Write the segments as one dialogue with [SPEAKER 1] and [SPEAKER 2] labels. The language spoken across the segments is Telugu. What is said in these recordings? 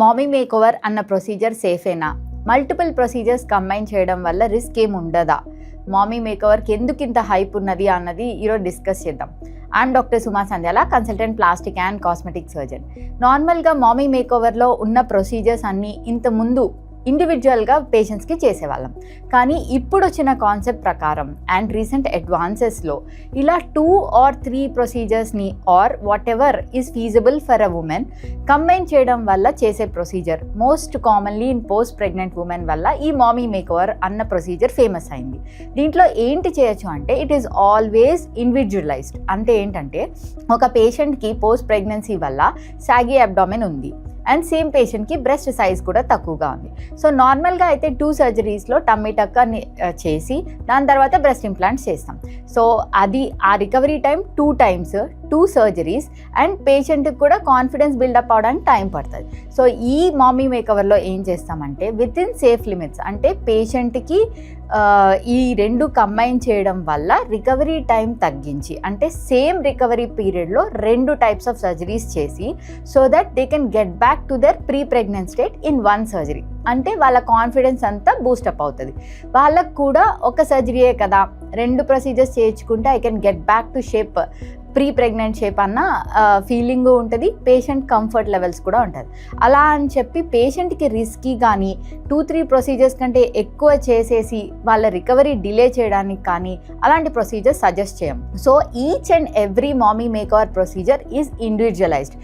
[SPEAKER 1] మామీ మేకోవర్ అన్న ప్రొసీజర్ సేఫేనా? మల్టిపుల్ ప్రొసీజర్స్ కంబైన్ చేయడం వల్ల రిస్క్ ఏమి ఉండదా? మామీ మేకోవర్కి ఎందుకు ఇంత హైప్ ఉన్నది అన్నది ఈరోజు డిస్కస్ చేద్దాం. I am doctor Suma Sandhyala, consultant plastic and cosmetic surgeon. నార్మల్గా మామీ మేకోవర్లో ఉన్న ప్రొసీజర్స్ అన్నీ ఇంత ముందు ఇండివిజువల్గా పేషెంట్స్కి చేసేవాళ్ళం. కానీ ఇప్పుడు వచ్చిన కాన్సెప్ట్ ప్రకారం అండ్ రీసెంట్ అడ్వాన్సెస్లో ఇలా 2 or 3 ప్రొసీజర్స్ని or whatever is feasible for a women combine చేయడం వల్ల చేసే procedure most commonly in post pregnant women వల్ల ఈ మామీ మేకోవర్ అన్న ప్రొసీజర్ ఫేమస్ అయింది. దీంట్లో ఏంటి చేయొచ్చు అంటే ఇట్ ఈస్ ఆల్వేస్ ఇండివిజువలైజ్డ్. అంటే ఏంటంటే ఒక పేషెంట్కి పోస్ట్ ప్రెగ్నెన్సీ వల్ల సాగీ అబ్డామెన్ ఉంది అండ్ సేమ్ పేషెంట్కి బ్రెస్ట్ సైజ్ కూడా తక్కువగా ఉంది. సో నార్మల్గా అయితే 2 సర్జరీస్లో టమ్మీ టక్కర్ని చేసి దాని తర్వాత బ్రెస్ట్ ఇంప్లాంట్స్ చేస్తాం. సో అది ఆ recovery time 2 times 2 surgeries and పేషెంట్కి కూడా కాన్ఫిడెన్స్ బిల్డప్ అవడానికి టైం పడుతుంది. సో ఈ మామీ మేకవర్లో ఏం చేస్తామంటే విత్ ఇన్ సేఫ్ లిమిట్స్, అంటే పేషెంట్కి ఈ 2 కంబైన్ చేయడం వల్ల రికవరీ టైం తగ్గించి, అంటే సేమ్ రికవరీ పీరియడ్లో 2 types ఆఫ్ సర్జరీస్ చేసి so that they can get back to their pre pregnant state in 1 surgery. అంటే వాళ్ళ కాన్ఫిడెన్స్ అంతా బూస్టప్ అవుతుంది. వాళ్ళకు కూడా ఒక సర్జరీయే కదా, 2 ప్రొసీజర్స్ చేయించుకుంటే I can get back to shape, pre pregnant shape అన్న ఫీలింగ్ ఉంటుంది, పేషెంట్ కంఫర్ట్ లెవెల్స్ కూడా ఉంటుంది. అలా అని చెప్పి పేషెంట్కి రిస్కీ కానీ 2-3 ప్రొసీజర్స్ కంటే ఎక్కువ చేసేసి వాళ్ళ రికవరీ డిలే చేయడానికి కానీ అలాంటి ప్రొసీజర్స్ సజెస్ట్ చేయం. So each and every mommy makeover procedure is individualized.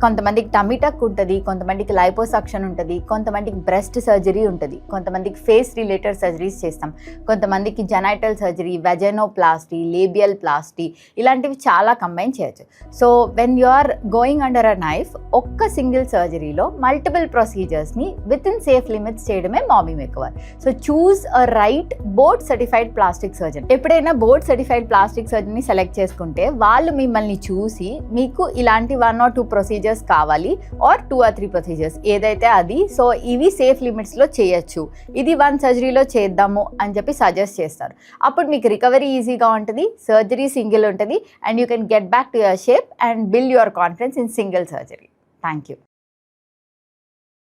[SPEAKER 1] కొంతమందికి టమ్మీ టక్ ఉంటుంది, కొంతమందికి లైపోసక్షన్ ఉంటుంది, కొంతమందికి బ్రెస్ట్ సర్జరీ ఉంటుంది, కొంతమందికి ఫేస్ రిలేటెడ్ సర్జరీస్ చేస్తాం, కొంతమందికి genital surgery, vaginoplasty, labial plasty, ఇలాంటివి చాలా కంబైన్ చేయొచ్చు. So when you are going under a knife, ఒక్క సింగిల్ సర్జరీలో మల్టిపుల్ ప్రొసీజర్స్ని విత్ ఇన్ సేఫ్ లిమిట్స్ చేయడమే mommy makeover. So choose a right board certified plastic surgeon. ఎప్పుడైనా బోర్డ్ సర్టిఫైడ్ ప్లాస్టిక్ సర్జన్ని సెలెక్ట్ చేసుకుంటే వాళ్ళు మిమ్మల్ని చూసి మీకు ఇలాంటి 1 or 2 ప్రొసీజర్స్ కావాలి ఆర్ 2 or 3 ప్రొసీజర్స్ ఏదైతే అది, సో ఇవి సేఫ్ లిమిట్స్లో చేయొచ్చు, ఇది 1 సర్జరీలో చేద్దాము అని చెప్పి సజెస్ట్ చేస్తారు. అప్పుడు మీకు రికవరీ ఈజీగా ఉంటుంది, సర్జరీ సింగిల్ ఉంటుంది, and you can get back to your shape and build your confidence in single surgery. Thank you.